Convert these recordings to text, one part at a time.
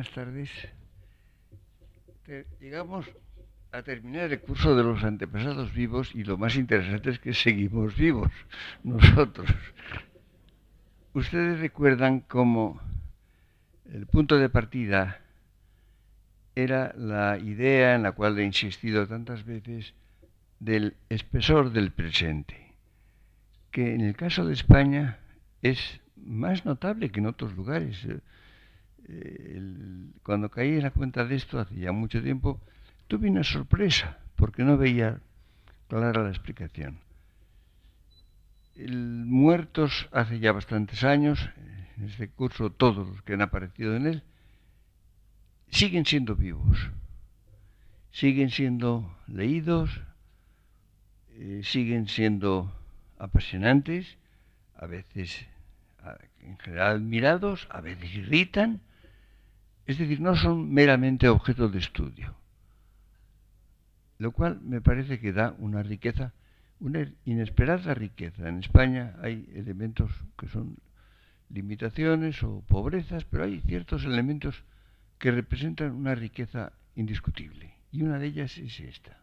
Buenas tardes. Llegamos a terminar el curso de los antepasados vivos y lo más interesante es que seguimos vivos nosotros. Ustedes recuerdan cómo el punto de partida era la idea en la cual he insistido tantas veces del espesor del presente, que en el caso de España es más notable que en otros lugares. Cuando caí en la cuenta de esto hace ya mucho tiempo, tuve una sorpresa porque no veía clara la explicación. Muertos hace ya bastantes años, en este curso todos los que han aparecido en él, siguen siendo vivos, siguen siendo leídos, siguen siendo apasionantes, a veces en general admirados, a veces irritan, es decir, no son meramente objeto de estudio, lo cual me parece que da una riqueza, una inesperada riqueza. En España hay elementos que son limitaciones o pobrezas, pero hay ciertos elementos que representan una riqueza indiscutible, y una de ellas es esta.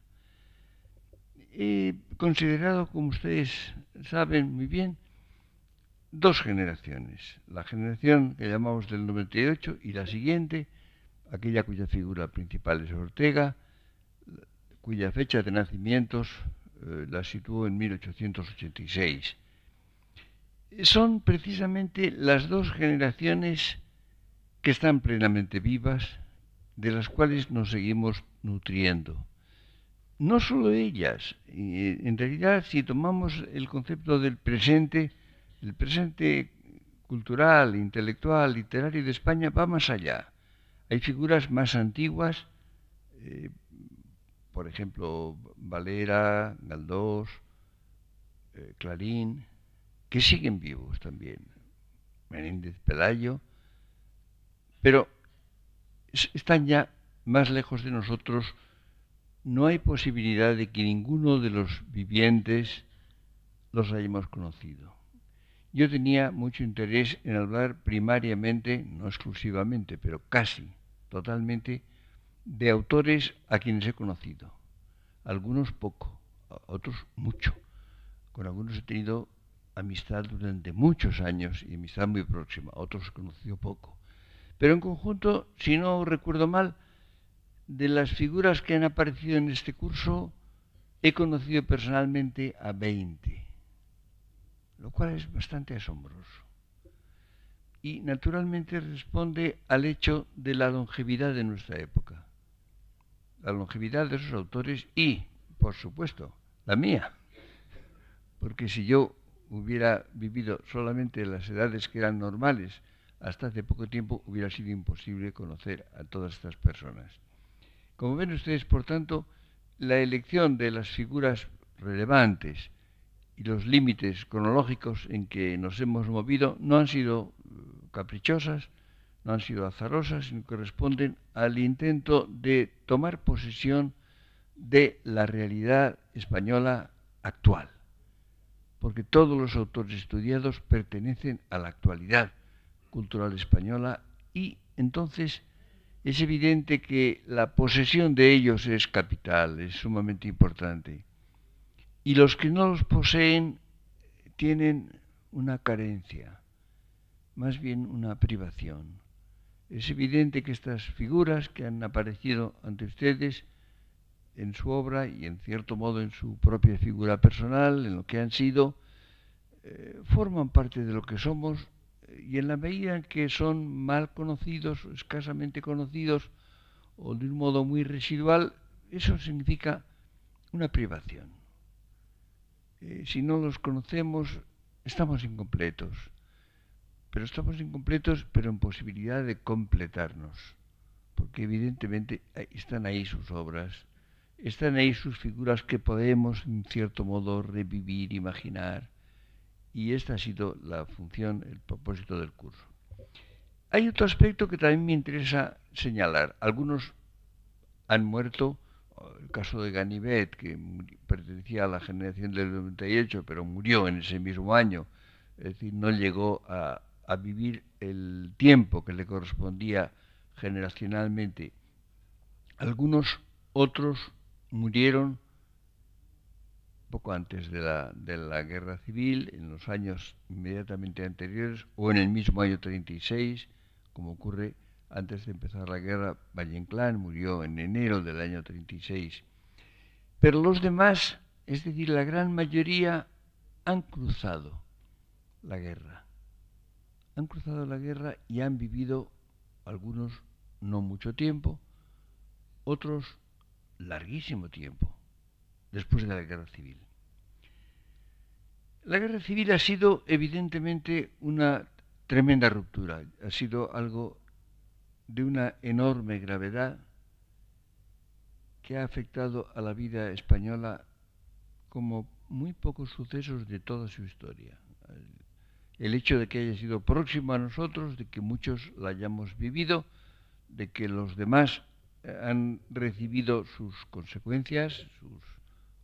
He considerado, como ustedes saben muy bien, dos generaciones. La generación que llamamos del 98 y la siguiente, aquella cuya figura principal es Ortega, cuya fecha de nacimientos la situó en 1886. Son precisamente las dos generaciones que están plenamente vivas, de las cuales nos seguimos nutriendo. No solo ellas, en realidad si tomamos el concepto del presente, el presente cultural, intelectual, literario de España va más allá. Hay figuras más antiguas, por ejemplo, Valera, Galdós, Clarín, que siguen vivos también, Menéndez Pelayo, pero están ya más lejos de nosotros. No hay posibilidad de que ninguno de los vivientes los hayamos conocido. Yo tenía mucho interés en hablar primariamente, no exclusivamente, pero casi totalmente, de autores a quienes he conocido. Algunos poco, otros mucho. Con algunos he tenido amistad durante muchos años y amistad muy próxima, otros he conocido poco. Pero en conjunto, si no recuerdo mal, de las figuras que han aparecido en este curso, he conocido personalmente a 20, lo cual es bastante asombroso. Y naturalmente responde al hecho de la longevidad de nuestra época, la longevidad de esos autores y, por supuesto, la mía. Porque si yo hubiera vivido solamente las edades que eran normales hasta hace poco tiempo, hubiera sido imposible conocer a todas estas personas. Como ven ustedes, por tanto, la elección de las figuras relevantes y los límites cronológicos en que nos hemos movido no han sido caprichosas, no han sido azarosas, sino que responden al intento de tomar posesión de la realidad española actual. Porque todos los autores estudiados pertenecen a la actualidad cultural española y entonces es evidente que la posesión de ellos es capital, es sumamente importante. Y los que no los poseen tienen una carencia, más bien una privación. Es evidente que estas figuras que han aparecido ante ustedes en su obra y en cierto modo en su propia figura personal, en lo que han sido, forman parte de lo que somos, y en la medida en que son mal conocidos, escasamente conocidos o de un modo muy residual, eso significa una privación. Si no los conocemos, estamos incompletos. Pero estamos incompletos, pero en posibilidad de completarnos. Porque evidentemente están ahí sus obras, están ahí sus figuras que podemos, en cierto modo, revivir, imaginar. Y esta ha sido la función, el propósito del curso. Hay otro aspecto que también me interesa señalar. Algunos han muerto, el caso de Ganivet, que pertenecía a la generación del 98, pero murió en ese mismo año, es decir, no llegó a vivir el tiempo que le correspondía generacionalmente. Algunos otros murieron poco antes de la guerra civil, en los años inmediatamente anteriores, o en el mismo año 36, como ocurre antes de empezar la guerra. Valle Inclán murió en enero del año 36. Pero los demás, es decir, la gran mayoría, han cruzado la guerra. Han cruzado la guerra y han vivido, algunos no mucho tiempo, otros larguísimo tiempo, después de la guerra civil. La guerra civil ha sido evidentemente una tremenda ruptura, ha sido algo de una enorme gravedad que ha afectado a la vida española como muy pocos sucesos de toda su historia. El hecho de que haya sido próximo a nosotros, de que muchos la hayamos vivido, de que los demás han recibido sus consecuencias, sus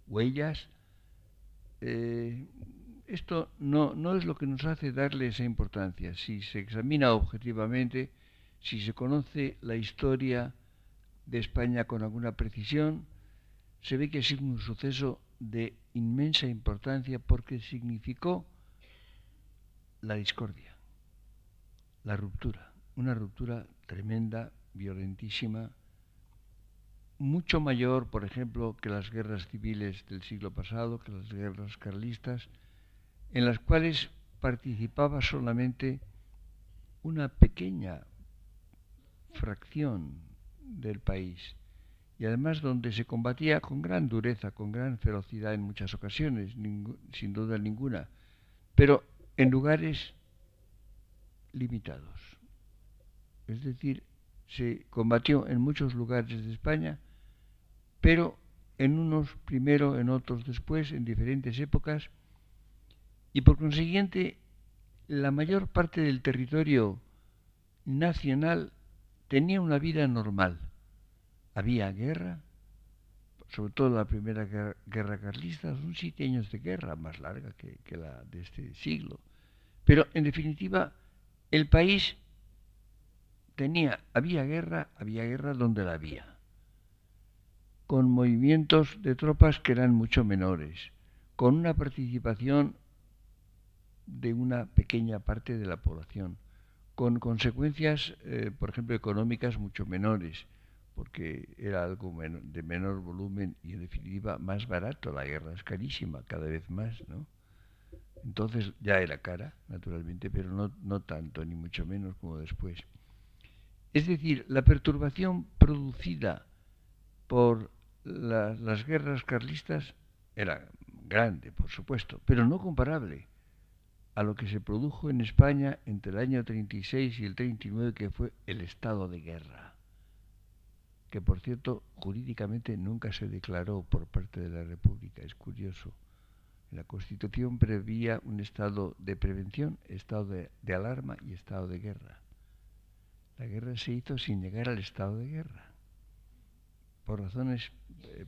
huellas, esto no es lo que nos hace darle esa importancia. Si se examina objetivamente, si se conoce la historia de España con alguna precisión, se ve que ha sido un suceso de inmensa importancia porque significó la discordia, la ruptura, una ruptura tremenda, violentísima, mucho mayor, por ejemplo, que las guerras civiles del siglo pasado, que las guerras carlistas, en las cuales participaba solamente una pequeña fracción del país, y además donde se combatía con gran dureza, con gran ferocidad en muchas ocasiones, sin duda ninguna, pero en lugares limitados. Es decir, se combatió en muchos lugares de España, pero en unos primero, en otros después, en diferentes épocas, y por consiguiente la mayor parte del territorio nacional tenía una vida normal. Había guerra, sobre todo la primera guerra carlista, son 7 años de guerra, más larga que la de este siglo. Pero en definitiva, el país había guerra donde la había, con movimientos de tropas que eran mucho menores, con una participación de una pequeña parte de la población, con consecuencias, por ejemplo, económicas mucho menores, porque era algo de menor volumen y en definitiva más barato. La guerra es carísima cada vez más, ¿no? Entonces ya era cara, naturalmente, pero no tanto, ni mucho menos como después. Es decir, la perturbación producida por las guerras carlistas era grande, por supuesto, pero no comparable a lo que se produjo en España entre el año 36 y el 39, que fue el estado de guerra, que por cierto jurídicamente nunca se declaró por parte de la República. Es curioso. La Constitución preveía un estado de prevención, estado de alarma y estado de guerra. La guerra se hizo sin llegar al estado de guerra, por razones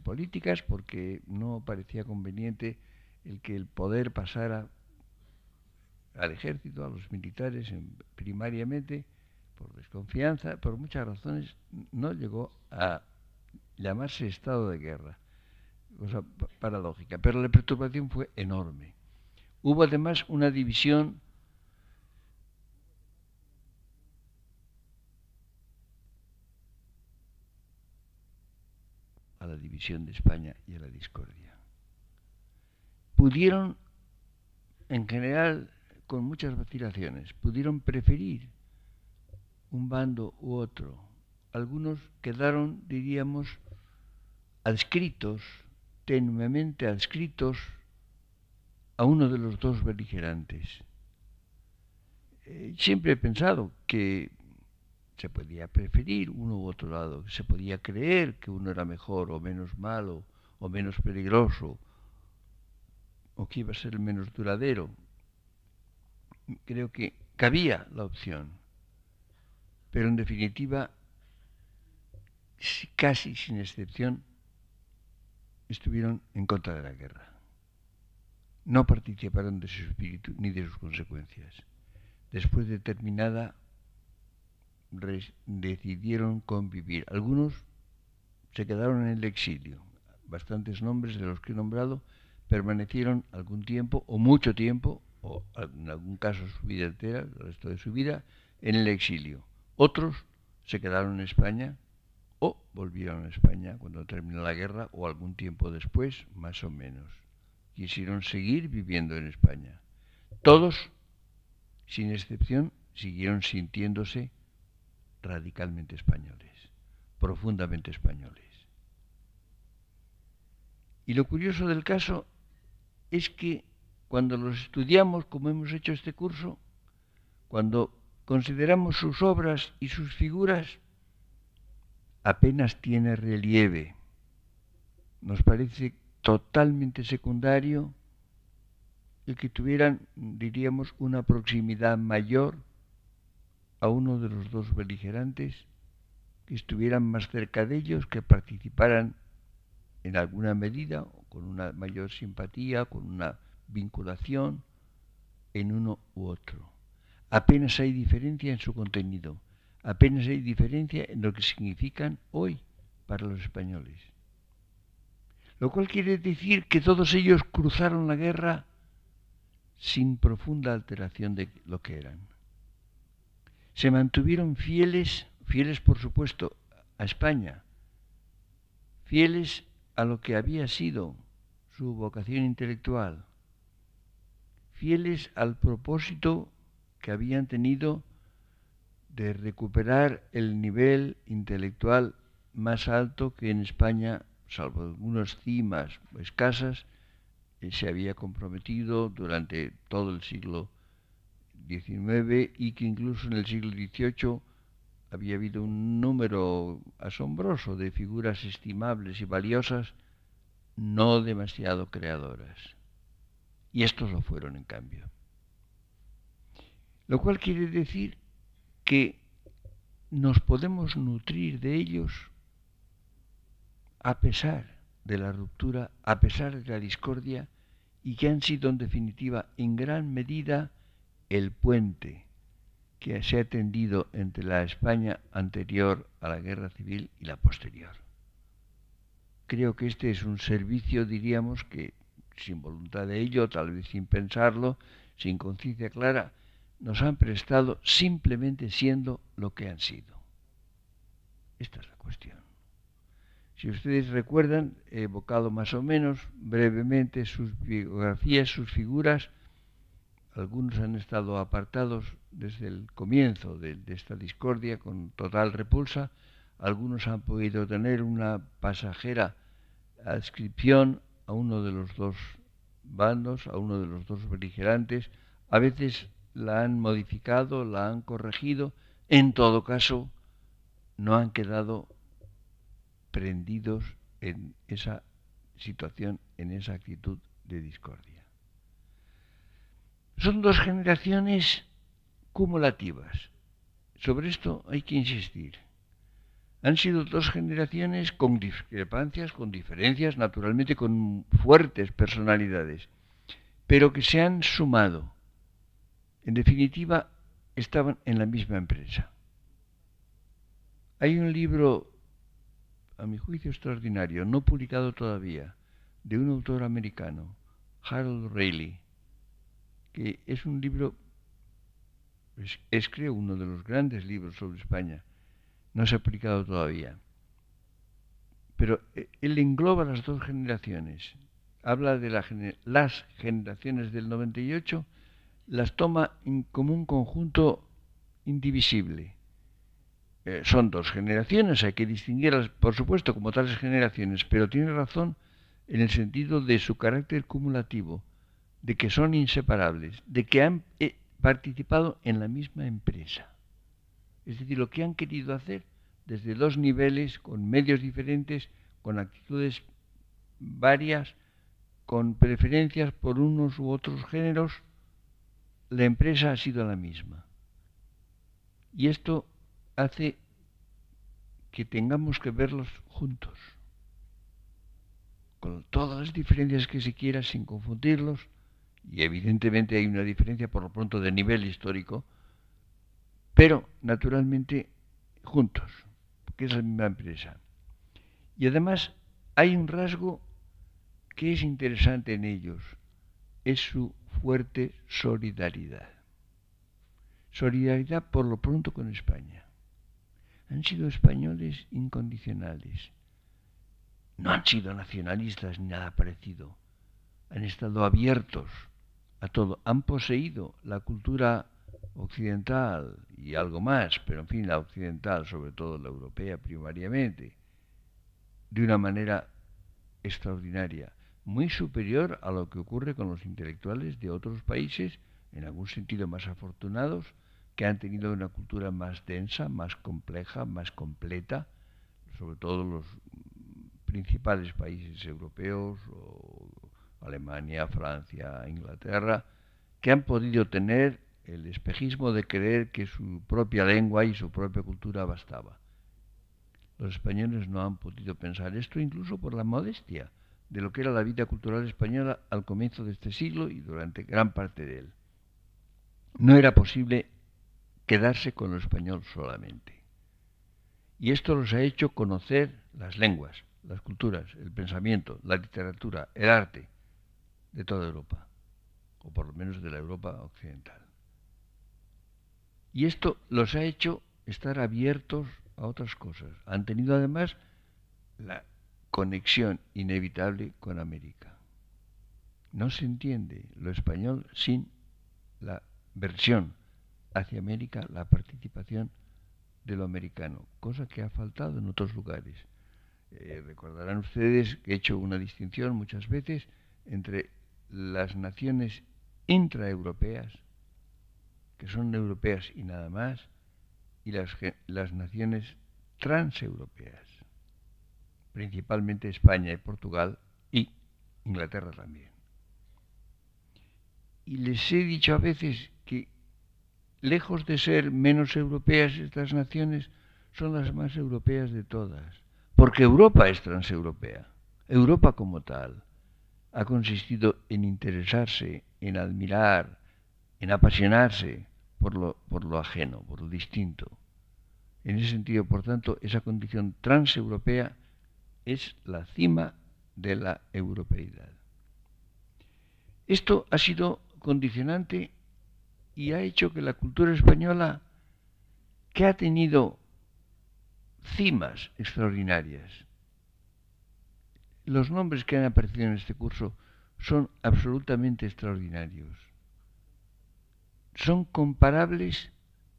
políticas, porque no parecía conveniente el que el poder pasara al ejército, a los militares primariamente, por desconfianza, por muchas razones, no llegó a llamarse estado de guerra, cosa paradójica, pero la perturbación fue enorme. Hubo además una división a la división de España y a la discordia. Pudieron, en general, con muchas vacilaciones, pudieron preferir un bando u otro. Algunos quedaron, diríamos, adscritos, tenuemente adscritos a uno de los dos beligerantes. Siempre he pensado que se podía preferir uno u otro lado, se podía creer que uno era mejor o menos malo o menos peligroso o que iba a ser menos duradero. Creo que cabía la opción, pero en definitiva, casi sin excepción, estuvieron en contra de la guerra. No participaron de su espíritu ni de sus consecuencias. Después de terminada, decidieron convivir. Algunos se quedaron en el exilio. Bastantes nombres de los que he nombrado permanecieron algún tiempo o mucho tiempo, o en algún caso su vida entera, el resto de su vida, en el exilio. Otros se quedaron en España o volvieron a España cuando terminó la guerra o algún tiempo después, más o menos. Quisieron seguir viviendo en España. Todos, sin excepción, siguieron sintiéndose radicalmente españoles, profundamente españoles. Y lo curioso del caso es que cuando los estudiamos, como hemos hecho este curso, cuando consideramos sus obras y sus figuras, apenas tiene relieve. Nos parece totalmente secundario el que tuvieran, diríamos, una proximidad mayor a uno de los dos beligerantes, que estuvieran más cerca de ellos, que participaran en alguna medida, o con una mayor simpatía, con una vinculación en uno u otro. Apenas hay diferencia en su contenido, apenas hay diferencia en lo que significan hoy para los españoles. Lo cual quiere decir que todos ellos cruzaron la guerra sin profunda alteración de lo que eran. Se mantuvieron fieles por supuesto a España, fieles a lo que había sido su vocación intelectual, fieles al propósito que habían tenido de recuperar el nivel intelectual más alto que en España, salvo algunas cimas escasas, se había comprometido durante todo el siglo XIX y que incluso en el siglo XVIII había habido un número asombroso de figuras estimables y valiosas, no demasiado creadoras. Y estos lo fueron, en cambio. Lo cual quiere decir que nos podemos nutrir de ellos a pesar de la ruptura, a pesar de la discordia, y que han sido en definitiva en gran medida el puente que se ha tendido entre la España anterior a la guerra civil y la posterior. Creo que este es un servicio, diríamos, que sin voluntad de ello, tal vez sin pensarlo, sin conciencia clara, nos han prestado simplemente siendo lo que han sido. Esta es la cuestión. Si ustedes recuerdan, he evocado más o menos brevemente sus biografías, sus figuras. Algunos han estado apartados desde el comienzo de esta discordia con total repulsa. Algunos han podido tener una pasajera adscripción a uno de los dos bandos, a uno de los dos beligerantes. A veces la han modificado, la han corregido. En todo caso, no han quedado prendidos en esa situación, en esa actitud de discordia. Son dos generaciones cumulativas. Sobre esto hay que insistir. Han sido dos generaciones con discrepancias, con diferencias, naturalmente con fuertes personalidades, pero que se han sumado. En definitiva, estaban en la misma empresa. Hay un libro, a mi juicio extraordinario, no publicado todavía, de un autor americano, Harold Rayleigh, que es un libro, es creo uno de los grandes libros sobre España. No se ha publicado todavía. Pero él engloba las dos generaciones. Habla de las generaciones del 98, las toma como un conjunto indivisible. Son dos generaciones, hay que distinguirlas, por supuesto, como tales generaciones, pero tiene razón en el sentido de su carácter cumulativo, de que son inseparables, de que han participado en la misma empresa. Es decir, lo que han querido hacer desde dos niveles, con medios diferentes, con actitudes varias, con preferencias por unos u otros géneros, la empresa ha sido la misma. Y esto hace que tengamos que verlos juntos, con todas las diferencias que se quiera, sin confundirlos, y evidentemente hay una diferencia por lo pronto de nivel histórico, pero naturalmente juntos, porque es la misma empresa. Y además hay un rasgo que es interesante en ellos, es su fuerte solidaridad. Solidaridad por lo pronto con España. Han sido españoles incondicionales. No han sido nacionalistas ni nada parecido. Han estado abiertos a todo. Han poseído la cultura occidental y algo más, pero en fin, la occidental, sobre todo la europea primariamente, de una manera extraordinaria, muy superior a lo que ocurre con los intelectuales de otros países, en algún sentido más afortunados, que han tenido una cultura más densa, más compleja, más completa, sobre todo los principales países europeos, o Alemania, Francia, Inglaterra, que han podido tener el espejismo de creer que su propia lengua y su propia cultura bastaba. Los españoles no han podido pensar esto, incluso por la modestia de lo que era la vida cultural española al comienzo de este siglo y durante gran parte de él. No era posible quedarse con lo español solamente. Y esto los ha hecho conocer las lenguas, las culturas, el pensamiento, la literatura, el arte de toda Europa, o por lo menos de la Europa occidental. Y esto los ha hecho estar abiertos a otras cosas. Han tenido además la conexión inevitable con América. No se entiende lo español sin la versión hacia América, la participación de lo americano, cosa que ha faltado en otros lugares. Recordarán ustedes que he hecho una distinción muchas veces entre las naciones intraeuropeas, que son europeas y nada más, y las naciones transeuropeas, principalmente España y Portugal y Inglaterra también. Y les he dicho a veces que, lejos de ser menos europeas estas naciones, son las más europeas de todas, porque Europa es transeuropea. Europa como tal ha consistido en interesarse, en admirar, en apasionarse por lo ajeno, por lo distinto. En ese sentido, por tanto, esa condición transeuropea es la cima de la europeidad. Esto ha sido condicionante y ha hecho que la cultura española, que ha tenido cimas extraordinarias, los nombres que han aparecido en este curso son absolutamente extraordinarios. Son comparables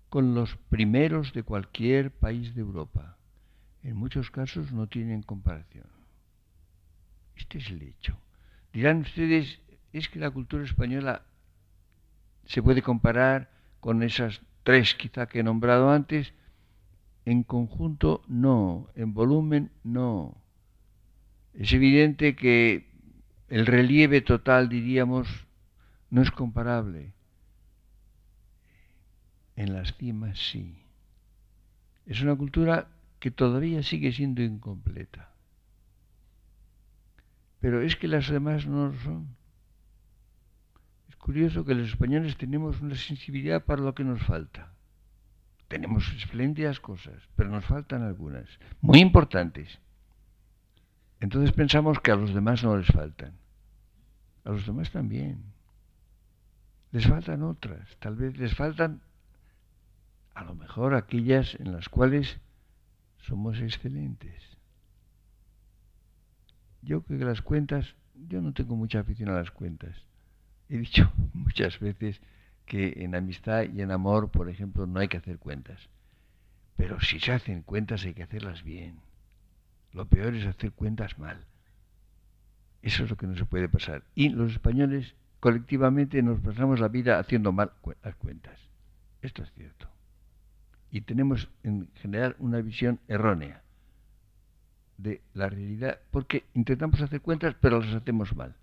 con los primeros de cualquier país de Europa. En muchos casos no tienen comparación. Este es el hecho. Dirán ustedes, es que la cultura española se puede comparar con esas tres quizá que he nombrado antes. En conjunto no, en volumen no. Es evidente que el relieve total, diríamos, no es comparable. En las cimas sí. Es una cultura que todavía sigue siendo incompleta. Pero es que las demás no lo son. Es curioso que los españoles tenemos una sensibilidad para lo que nos falta. Tenemos espléndidas cosas, pero nos faltan algunas, muy importantes. Entonces pensamos que a los demás no les faltan. A los demás también. Les faltan otras. Tal vez les faltan, a lo mejor, aquellas en las cuales somos excelentes. Yo creo que las cuentas, yo no tengo mucha afición a las cuentas. He dicho muchas veces que en amistad y en amor, por ejemplo, no hay que hacer cuentas. Pero si se hacen cuentas hay que hacerlas bien. Lo peor es hacer cuentas mal. Eso es lo que no se puede pasar. Y los españoles colectivamente nos pasamos la vida haciendo mal las cuentas. Esto es cierto. Y tenemos en general una visión errónea de la realidad, porque intentamos hacer cuentas pero las hacemos mal.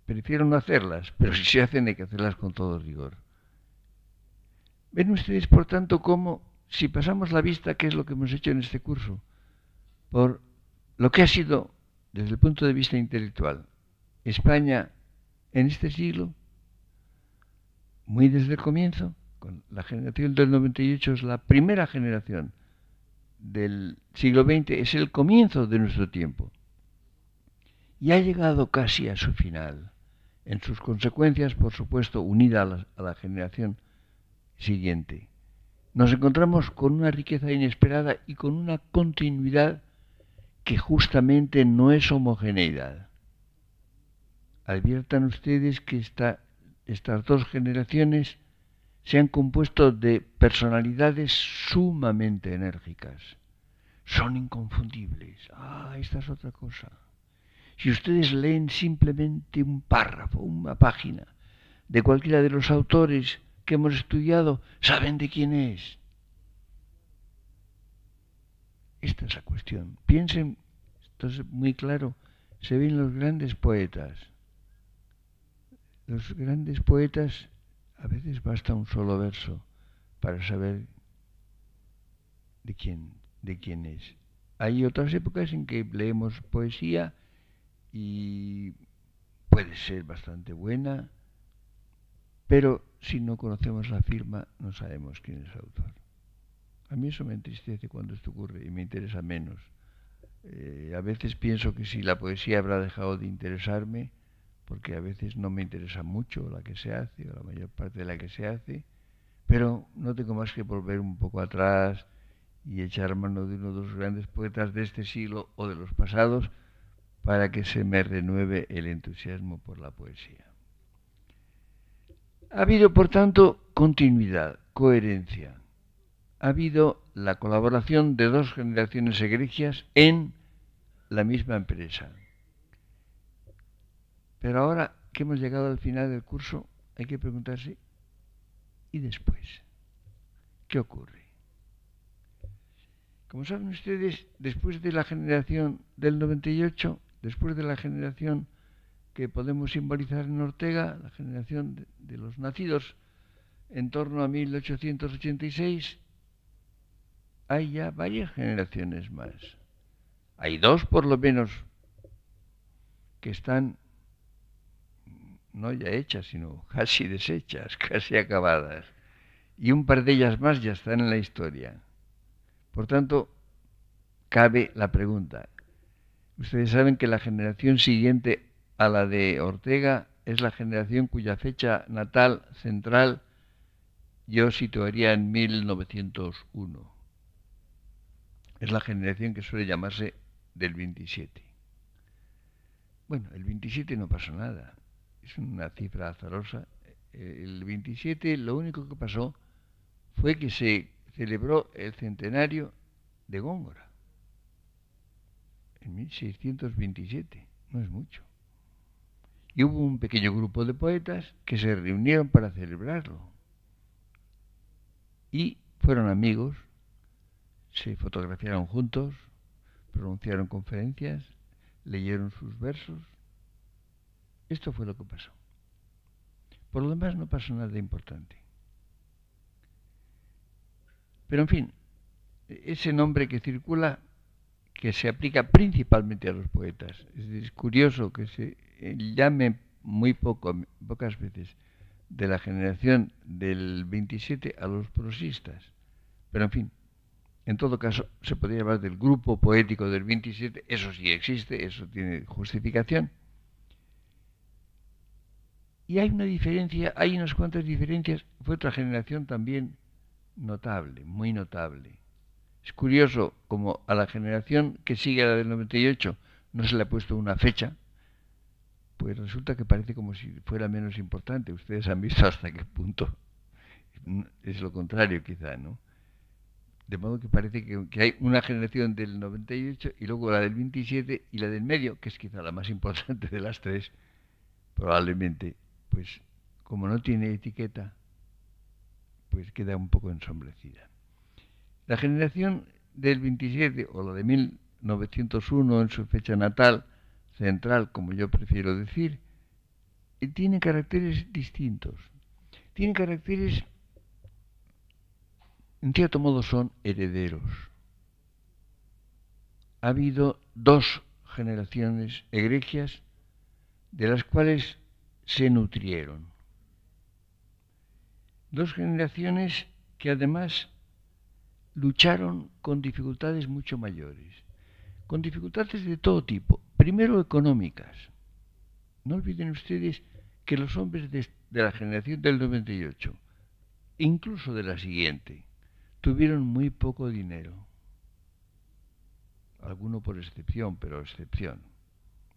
Prefiero no hacerlas, pero si se hacen hay que hacerlas con todo rigor. Ven ustedes, por tanto, cómo, si pasamos la vista, que es lo que hemos hecho en este curso, por lo que ha sido, desde el punto de vista intelectual, España en este siglo, muy desde el comienzo, La generación del 98 es la primera generación del siglo XX, es el comienzo de nuestro tiempo. Y ha llegado casi a su final. En sus consecuencias, por supuesto, unida a la generación siguiente. Nos encontramos con una riqueza inesperada y con una continuidad que justamente no es homogeneidad. Adviertan ustedes que estas dos generaciones se han compuesto de personalidades sumamente enérgicas. Son inconfundibles. Esta es otra cosa. Si ustedes leen simplemente un párrafo, una página de cualquiera de los autores que hemos estudiado, saben de quién es. Esta es la cuestión. Piensen, esto es muy claro, se ven los grandes poetas. Los grandes poetas, a veces basta un solo verso para saber de quién es. Hay otras épocas en que leemos poesía y puede ser bastante buena, pero si no conocemos la firma no sabemos quién es el autor. A mí eso me entristece cuando esto ocurre y me interesa menos. A veces pienso que si la poesía habrá dejado de interesarme, porque a veces no me interesa mucho la que se hace, o la mayor parte de la que se hace, pero no tengo más que volver un poco atrás y echar mano de uno de los grandes poetas de este siglo o de los pasados para que se me renueve el entusiasmo por la poesía. Ha habido, por tanto, continuidad, coherencia. Ha habido la colaboración de dos generaciones egregias en la misma empresa. Pero ahora que hemos llegado al final del curso, hay que preguntarse, ¿y después? ¿Qué ocurre? Como saben ustedes, después de la generación del 98, después de la generación que podemos simbolizar en Ortega, la generación de los nacidos en torno a 1886, hay ya varias generaciones más. Hay dos por lo menos que están no ya hechas, sino casi deshechas, casi acabadas. Y un par de ellas más ya están en la historia. Por tanto, cabe la pregunta. Ustedes saben que la generación siguiente a la de Ortega es la generación cuya fecha natal central yo situaría en 1901. Es la generación que suele llamarse del 27. Bueno, el 27 no pasó nada. Es una cifra azarosa. El 27 lo único que pasó fue que se celebró el centenario de Góngora. En 1627. No es mucho. Y hubo un pequeño grupo de poetas que se reunieron para celebrarlo. Y fueron amigos, se fotografiaron juntos, pronunciaron conferencias, leyeron sus versos. Esto fue lo que pasó. Por lo demás no pasó nada importante. Pero en fin, ese nombre que circula, que se aplica principalmente a los poetas, es curioso que se llame pocas veces de la generación del 27 a los prosistas. Pero en fin, en todo caso se podría hablar del grupo poético del 27, eso sí existe, eso tiene justificación. Y hay una diferencia, hay unas cuantas diferencias, fue otra generación también notable, muy notable. Es curioso como a la generación que sigue a la del 98 no se le ha puesto una fecha, pues resulta que parece como si fuera menos importante. Ustedes han visto hasta qué punto es lo contrario quizá, ¿no? De modo que parece que hay una generación del 98 y luego la del 27 y la del medio, que es quizá la más importante de las tres, probablemente, pues como no tiene etiqueta, pues queda un poco ensombrecida. La generación del 27 o la de 1901 en su fecha natal, central, como yo prefiero decir, tiene caracteres distintos. Tiene caracteres, en cierto modo son herederos. Ha habido dos generaciones egregias de las cuales se nutrieron. Dos generaciones que además lucharon con dificultades mucho mayores, con dificultades de todo tipo. Primero económicas. No olviden ustedes que los hombres de la generación del 98, incluso de la siguiente, tuvieron muy poco dinero. Alguno por excepción, pero excepción.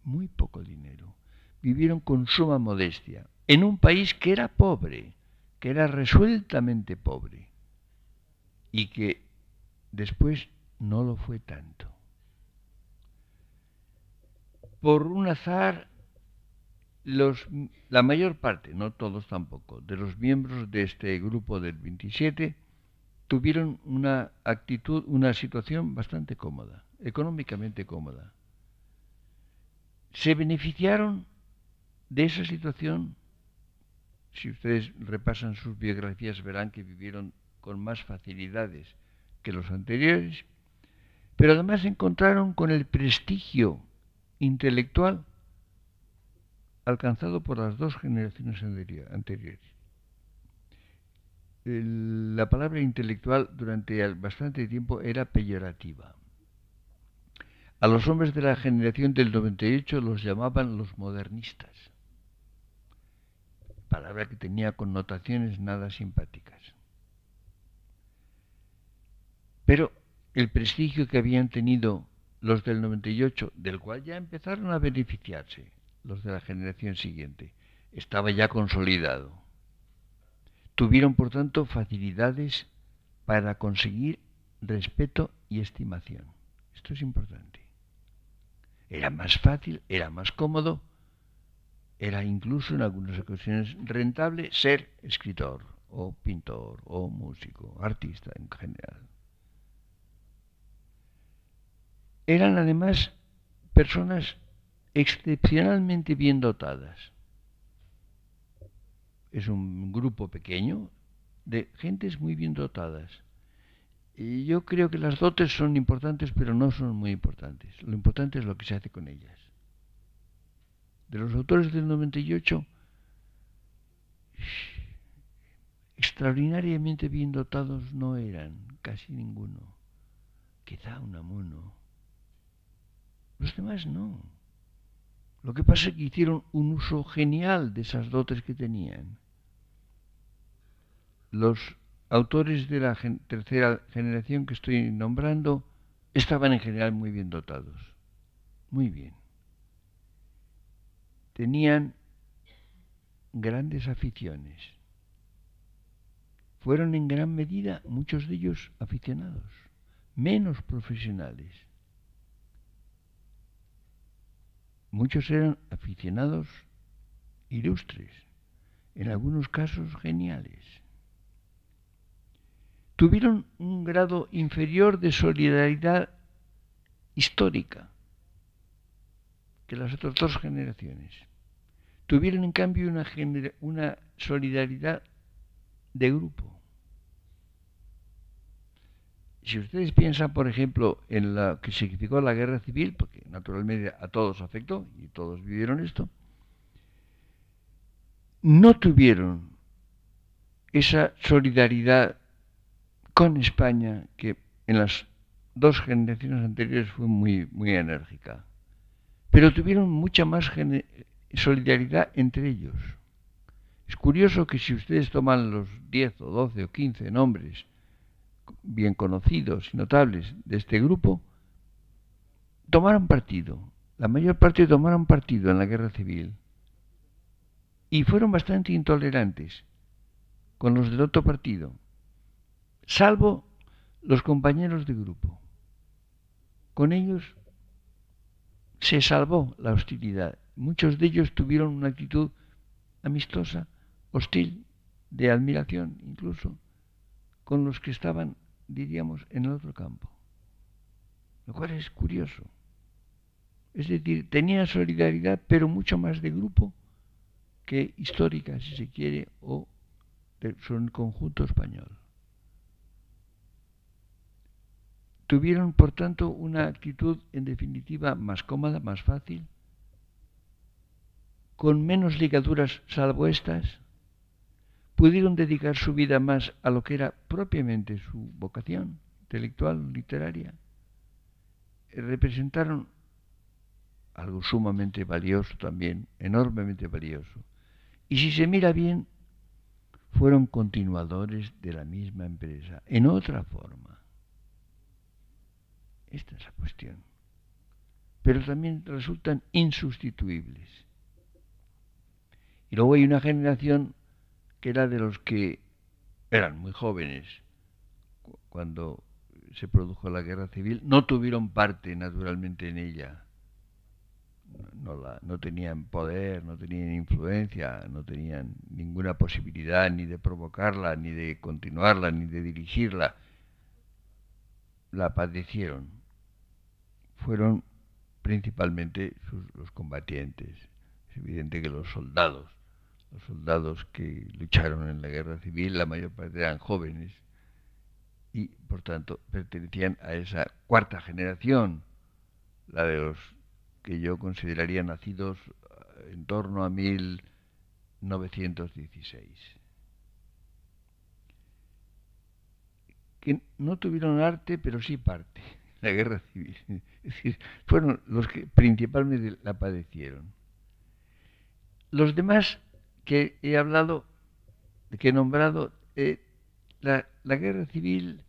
Muy poco dinero. Vivieron con suma modestia, en un país que era pobre, que era resueltamente pobre, y que después no lo fue tanto. Por un azar, la mayor parte, no todos tampoco, de los miembros de este grupo del 27 tuvieron una situación bastante cómoda, económicamente cómoda. Se beneficiaron de esa situación. Si ustedes repasan sus biografías verán que vivieron con más facilidades que los anteriores, pero además se encontraron con el prestigio intelectual alcanzado por las dos generaciones anteriores. La palabra intelectual durante bastante tiempo era peyorativa. A los hombres de la generación del 98 los llamaban los modernistas, palabra que tenía connotaciones nada simpáticas. Pero el prestigio que habían tenido los del 98, del cual ya empezaron a beneficiarse los de la generación siguiente, estaba ya consolidado. Tuvieron, por tanto, facilidades para conseguir respeto y estimación. Esto es importante. Era más fácil, era más cómodo, era incluso en algunas ocasiones rentable ser escritor, o pintor, o músico, artista en general. Eran además personas excepcionalmente bien dotadas. Es un grupo pequeño de gentes muy bien dotadas. Y yo creo que las dotes son importantes, pero no son muy importantes. Lo importante es lo que se hace con ellas. De los autores del 98, extraordinariamente bien dotados no eran, casi ninguno. Quizá Unamuno. Los demás no. Lo que pasa es que hicieron un uso genial de esas dotes que tenían. Los autores de la tercera generación que estoy nombrando estaban en general muy bien dotados. Muy bien. Tenían grandes aficiones. Fueron en gran medida, muchos de ellos, aficionados, menos profesionales. Muchos eran aficionados ilustres, en algunos casos geniales. Tuvieron un grado inferior de solidaridad histórica que las otras dos generaciones. Tuvieron, en cambio, una solidaridad de grupo. Si ustedes piensan, por ejemplo, en lo que significó la guerra civil, porque naturalmente a todos afectó y todos vivieron esto, no tuvieron esa solidaridad con España que en las dos generaciones anteriores fue muy, muy enérgica. Pero tuvieron mucha más solidaridad entre ellos. Es curioso que si ustedes toman los 10 o 12 o 15 nombres bien conocidos y notables de este grupo, tomaron partido. La mayor parte tomaron partido en la guerra civil. Y fueron bastante intolerantes con los del otro partido, salvo los compañeros de grupo. Con ellos se salvó la hostilidad. Muchos de ellos tuvieron una actitud amistosa, hostil, de admiración incluso, con los que estaban, diríamos, en el otro campo. Lo cual es curioso. Es decir, tenían solidaridad, pero mucho más de grupo que histórica, si se quiere, o del conjunto español. Tuvieron, por tanto, una actitud, en definitiva, más cómoda, más fácil, con menos ligaduras salvo estas, pudieron dedicar su vida más a lo que era propiamente su vocación intelectual, literaria. Representaron algo sumamente valioso también, enormemente valioso. Y si se mira bien, fueron continuadores de la misma empresa, en otra forma. Esta es la cuestión. Pero también resultan insustituibles. Y luego hay una generación que era de los que eran muy jóvenes cuando se produjo la guerra civil, no tuvieron parte naturalmente en ella. No tenían poder, no tenían influencia, no tenían ninguna posibilidad ni de provocarla, ni de continuarla, ni de dirigirla. La padecieron. Fueron principalmente los combatientes. Es evidente que los soldados que lucharon en la guerra civil, la mayor parte eran jóvenes y, por tanto, pertenecían a esa cuarta generación, la de los que yo consideraría nacidos en torno a 1916. Que no tuvieron arte, pero sí parte, la guerra civil. Es decir, fueron los que principalmente la padecieron. Los demás que he hablado, que he nombrado, la guerra civil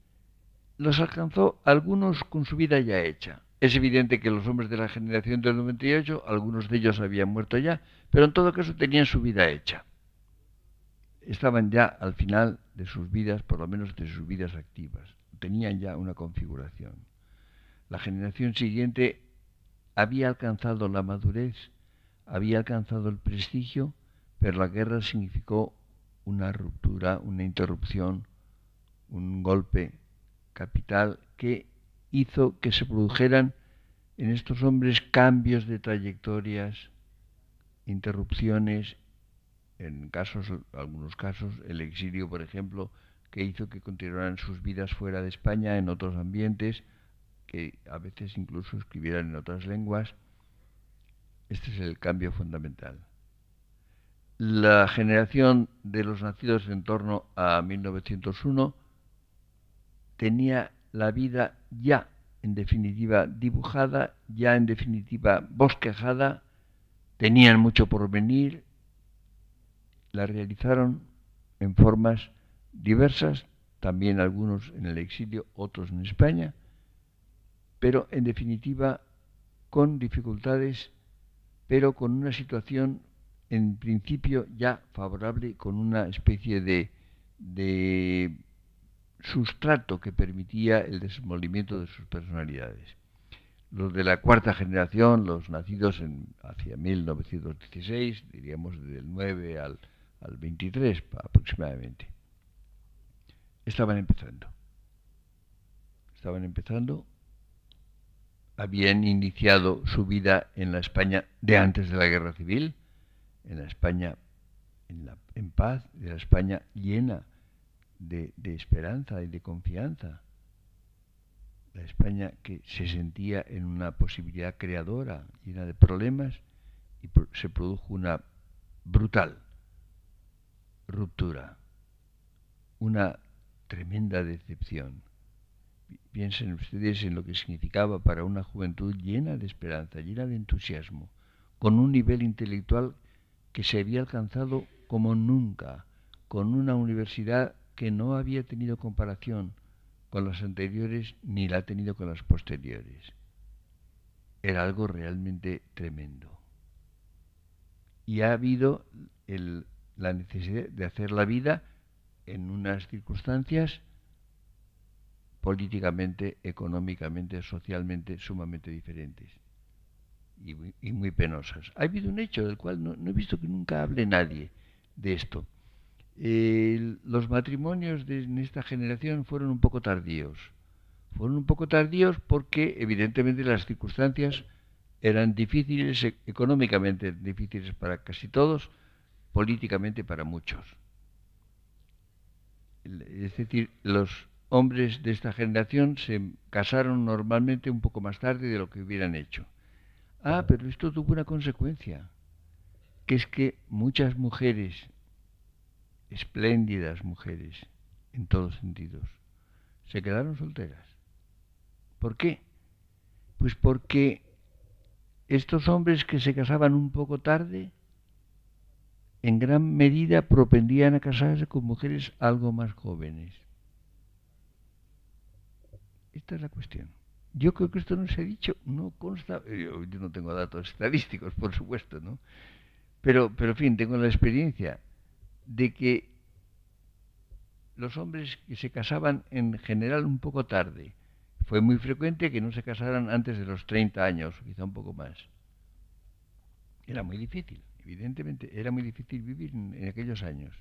los alcanzó algunos con su vida ya hecha. Es evidente que los hombres de la generación del 98, algunos de ellos habían muerto ya, pero en todo caso tenían su vida hecha. Estaban ya al final de sus vidas, por lo menos de sus vidas activas. Tenían ya una configuración. La generación siguiente había alcanzado la madurez, había alcanzado el prestigio, pero la guerra significó una ruptura, una interrupción, un golpe capital que hizo que se produjeran en estos hombres cambios de trayectorias, interrupciones, en algunos casos, el exilio, por ejemplo, que hizo que continuaran sus vidas fuera de España, en otros ambientes, que a veces incluso escribieran en otras lenguas. Este es el cambio fundamental. La generación de los nacidos en torno a 1901 tenía la vida ya en definitiva dibujada, ya en definitiva bosquejada, tenían mucho por venir, la realizaron en formas diversas, también algunos en el exilio, otros en España, pero en definitiva con dificultades, pero con una situación en principio ya favorable, con una especie de sustrato que permitía el desenvolvimiento de sus personalidades. Los de la cuarta generación, los nacidos hacia 1916, diríamos del 9 al 23 aproximadamente, estaban empezando, habían iniciado su vida en la España de antes de la Guerra Civil, en la España en paz, de la España llena de esperanza y de confianza, la España que se sentía en una posibilidad creadora, llena de problemas, y se produjo una brutal ruptura, una tremenda decepción. Piensen ustedes en lo que significaba para una juventud llena de esperanza, llena de entusiasmo, con un nivel intelectual que se había alcanzado como nunca, con una universidad que no había tenido comparación con las anteriores ni la ha tenido con las posteriores. Era algo realmente tremendo. Y ha habido la necesidad de hacer la vida en unas circunstancias políticamente, económicamente, socialmente sumamente diferentes y muy penosas. Ha habido un hecho del cual no he visto que nunca hable nadie de esto. Los matrimonios en esta generación fueron un poco tardíos. Fueron un poco tardíos porque evidentemente las circunstancias eran difíciles, económicamente difíciles para casi todos, políticamente para muchos. Es decir, los hombres de esta generación se casaron normalmente un poco más tarde de lo que hubieran hecho. Pero esto tuvo una consecuencia, que es que muchas mujeres espléndidas mujeres, en todos sentidos, se quedaron solteras. ¿Por qué? Pues porque estos hombres que se casaban un poco tarde, en gran medida propendían a casarse con mujeres algo más jóvenes. Esta es la cuestión. Yo creo que esto no se ha dicho, no consta, yo no tengo datos estadísticos, por supuesto, ¿no? Pero, en fin, tengo la experiencia de que los hombres que se casaban en general un poco tarde, fue muy frecuente que no se casaran antes de los 30 años, quizá un poco más. Era muy difícil, evidentemente, era muy difícil vivir en aquellos años.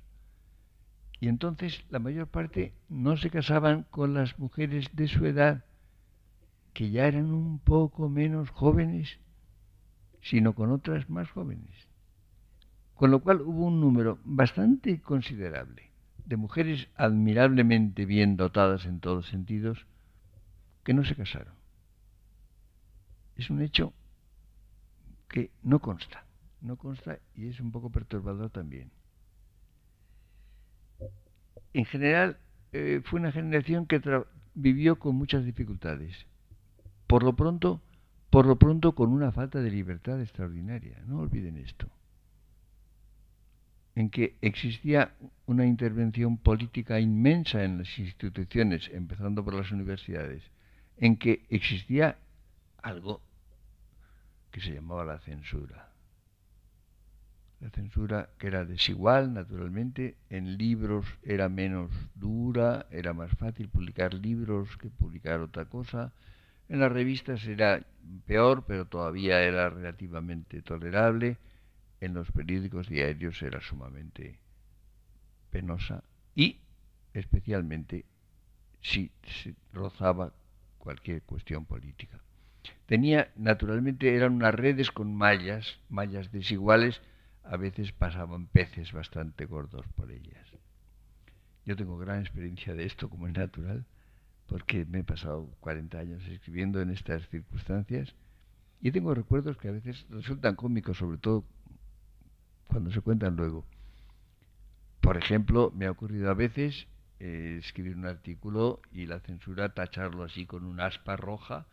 Y entonces la mayor parte no se casaban con las mujeres de su edad, que ya eran un poco menos jóvenes, sino con otras más jóvenes. Con lo cual hubo un número bastante considerable de mujeres admirablemente bien dotadas en todos sentidos que no se casaron. Es un hecho que no consta y es un poco perturbador también. En general, fue una generación que vivió con muchas dificultades. Por lo pronto con una falta de libertad extraordinaria. No olviden esto. En que existía una intervención política inmensa en las instituciones, empezando por las universidades, en que existía algo que se llamaba la censura. La censura que era desigual, naturalmente, en libros era menos dura, era más fácil publicar libros que publicar otra cosa. En las revistas era peor, pero todavía era relativamente tolerable. En los periódicos diarios era sumamente penosa y especialmente si se rozaba cualquier cuestión política. Naturalmente, eran unas redes con mallas desiguales, a veces pasaban peces bastante gordos por ellas. Yo tengo gran experiencia de esto, como es natural, porque me he pasado 40 años escribiendo en estas circunstancias y tengo recuerdos que a veces resultan cómicos, sobre todo cuando se cuentan luego. Por ejemplo, me ha ocurrido a veces escribir un artículo y la censura tacharlo así con un aspa roja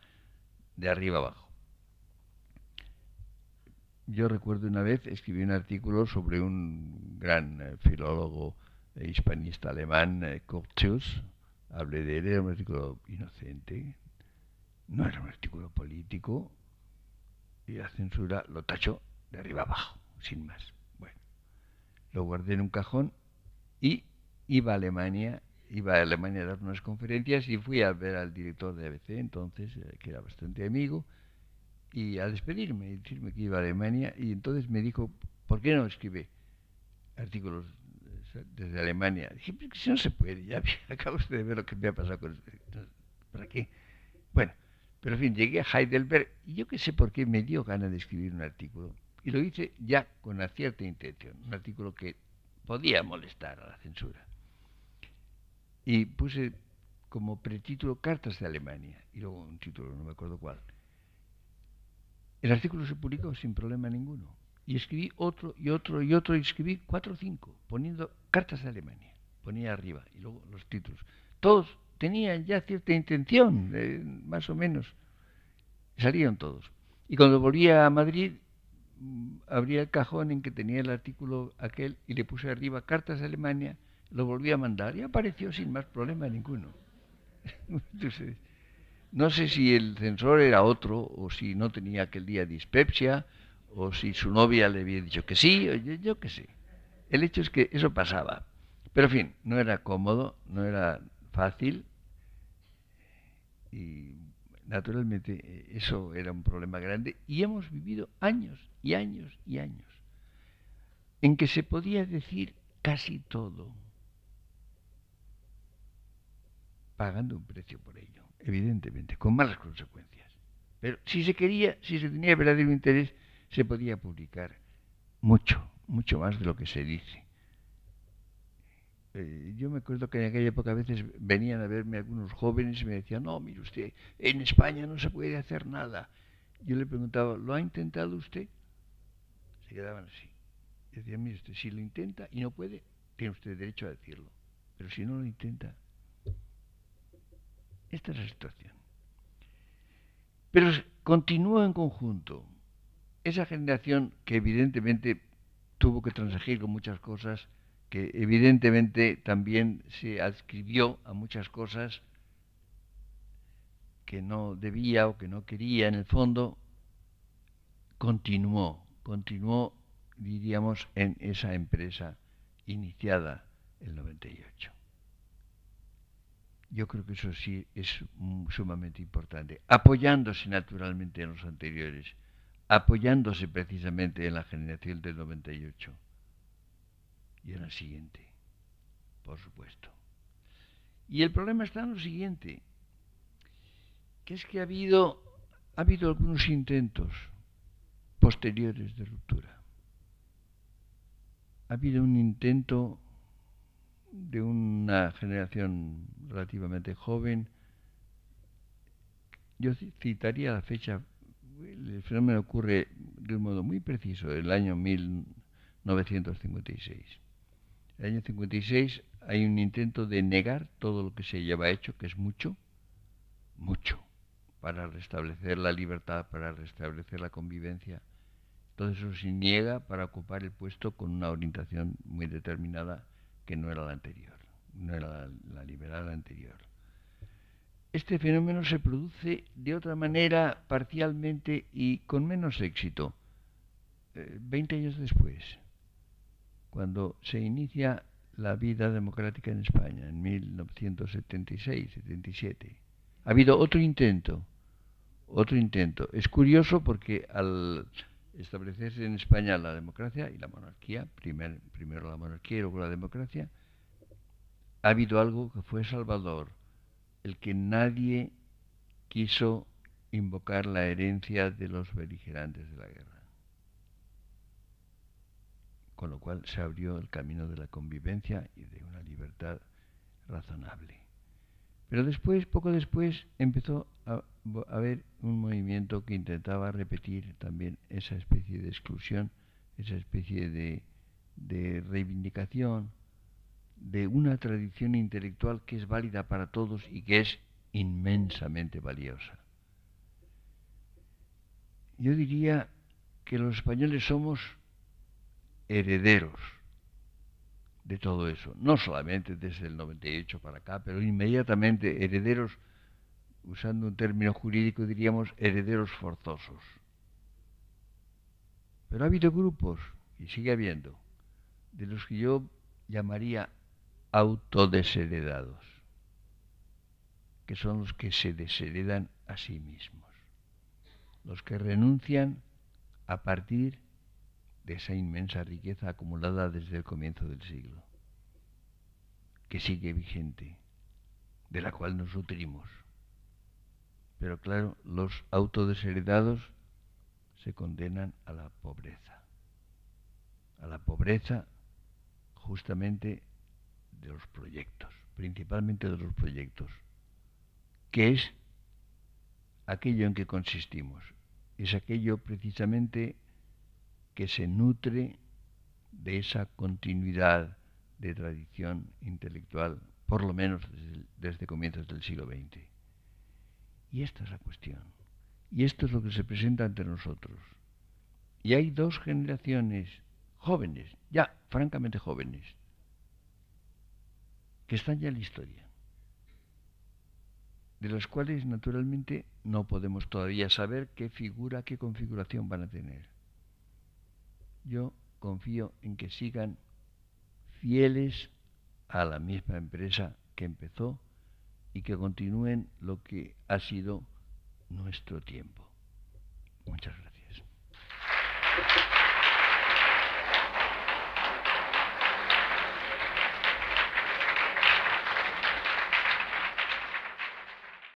de arriba abajo. Yo recuerdo una vez escribí un artículo sobre un gran filólogo hispanista alemán, Curtius. Hablé de él, era un artículo inocente, no era un artículo político, y la censura lo tachó de arriba abajo, sin más. Bueno, lo guardé en un cajón y iba a Alemania a dar unas conferencias y fui a ver al director de ABC, entonces, que era bastante amigo, y a despedirme y decirme que iba a Alemania, y entonces me dijo, ¿por qué no escribe artículos desde Alemania? Dije, pues si no se puede, ya acaba usted de ver lo que me ha pasado con esto. ¿Para qué? Bueno, pero en fin, llegué a Heidelberg y yo que sé por qué me dio ganas de escribir un artículo. Y lo hice ya con una cierta intención, un artículo que podía molestar a la censura. Y puse como pretítulo Cartas de Alemania, y luego un título, no me acuerdo cuál. El artículo se publicó sin problema ninguno. Y escribí otro y otro y otro, y escribí 4 o 5, poniendo Cartas de Alemania. Ponía arriba, y luego los títulos. Todos tenían ya cierta intención, más o menos. Salieron todos. Y cuando volvía a Madrid, abría el cajón en que tenía el artículo aquel y le puse arriba Cartas de Alemania, lo volví a mandar y apareció sin más problema ninguno. Entonces, no sé si el censor era otro, o si no tenía aquel día dispepsia, o si su novia le había dicho que sí, o yo qué sé. El hecho es que eso pasaba. Pero en fin, no era cómodo, no era fácil, y naturalmente eso era un problema grande, y hemos vivido años y años y años en que se podía decir casi todo, pagando un precio por ello, evidentemente, con malas consecuencias. Pero si se quería, si se tenía verdadero interés, se podía publicar mucho, mucho más de lo que se dice. Yo me acuerdo que en aquella época a veces venían a verme algunos jóvenes y me decían, no, mire usted, en España no se puede hacer nada. Yo le preguntaba, ¿lo ha intentado usted? Se quedaban así. Decían, mire usted, si lo intenta y no puede, tiene usted derecho a decirlo. Pero si no lo intenta, esta es la situación. Pero continuó en conjunto. Esa generación que evidentemente tuvo que transigir con muchas cosas, que evidentemente también se adscribió a muchas cosas que no debía o que no quería en el fondo, continuó, diríamos, en esa empresa iniciada el 98. Yo creo que eso sí es sumamente importante, apoyándose naturalmente en los anteriores, apoyándose precisamente en la generación del 98 y en la siguiente, por supuesto. Y el problema está en lo siguiente, que es que ha habido algunos intentos posteriores de ruptura. Ha habido un intento de una generación relativamente joven. Yo citaría la fecha. El fenómeno ocurre de un modo muy preciso, el año 1956. En el año 56 hay un intento de negar todo lo que se lleva hecho, que es mucho, para restablecer la libertad, para restablecer la convivencia. Todo eso se niega para ocupar el puesto con una orientación muy determinada que no era la anterior, no era la liberal anterior. Este fenómeno se produce de otra manera, parcialmente y con menos éxito, 20 años después, cuando se inicia la vida democrática en España, en 1976-77. Ha habido otro intento. Es curioso porque al establecerse en España la democracia y la monarquía, primero la monarquía y luego la democracia, ha habido algo que fue salvador, el que nadie quiso invocar la herencia de los beligerantes de la guerra. Con lo cual se abrió el camino de la convivencia y de una libertad razonable. Pero después, poco después, empezó a haber un movimiento que intentaba repetir también esa especie de exclusión, esa especie de reivindicación de una tradición intelectual que es válida para todos y que es inmensamente valiosa. Yo diría que los españoles somos herederos de todo eso, no solamente desde el 98 para acá, pero inmediatamente herederos, usando un término jurídico diríamos herederos forzosos. Pero ha habido grupos, y sigue habiendo, de los que yo llamaría autodesheredados, que son los que se desheredan a sí mismos, los que renuncian a partir de esa inmensa riqueza acumulada desde el comienzo del siglo, que sigue vigente, de la cual nos nutrimos. Pero claro, los autodesheredados se condenan a la pobreza justamente de los proyectos, principalmente de los proyectos, que es aquello en que consistimos, es aquello precisamente que se nutre de esa continuidad de tradición intelectual, por lo menos desde comienzos del siglo XX. Y esta es la cuestión. Y esto es lo que se presenta ante nosotros. Y hay dos generaciones jóvenes, ya francamente jóvenes, que están ya en la historia, de las cuales naturalmente no podemos todavía saber qué configuración van a tener. Yo confío en que sigan fieles a la misma empresa que empezó y que continúen lo que ha sido nuestro tiempo. Muchas gracias.